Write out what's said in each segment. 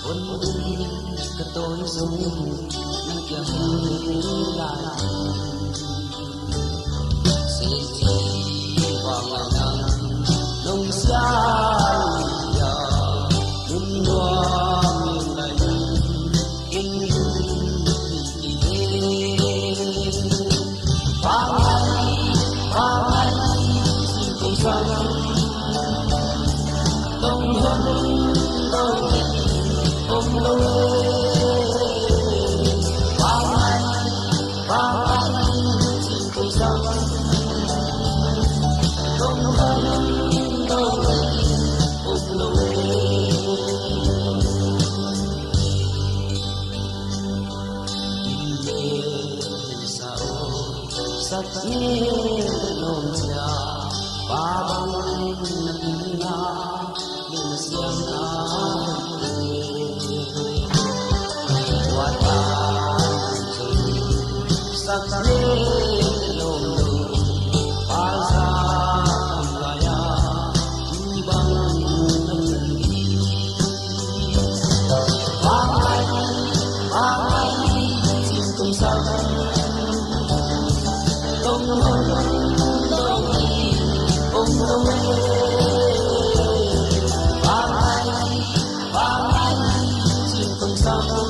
quân cái tôi sống kiếm lại sẽ chỉ vàng nắng nông xa giờ đêm loa miền lạnh in chỉ vang anh xin cùng sang đông hơn đông ôm lâu vang anh xin cùng sang đông hơn đông ôm lâu sắc nhẹ nồng cha ba băng nặng na bên xiêm qua ta sắc nhẹ nồng ba sa gaya băng nặng vang anh xin cùng sao đông đông ôm vang anh xin cùng sao đông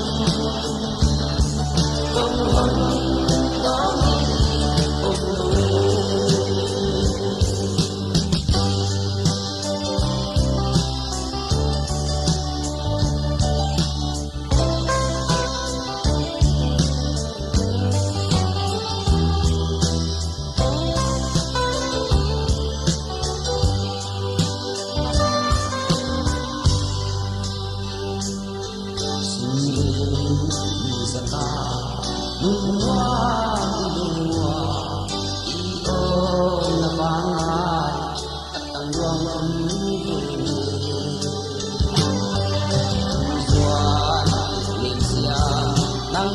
đông ôm nung hoa io na pangai at ang luang buwan ning siya nang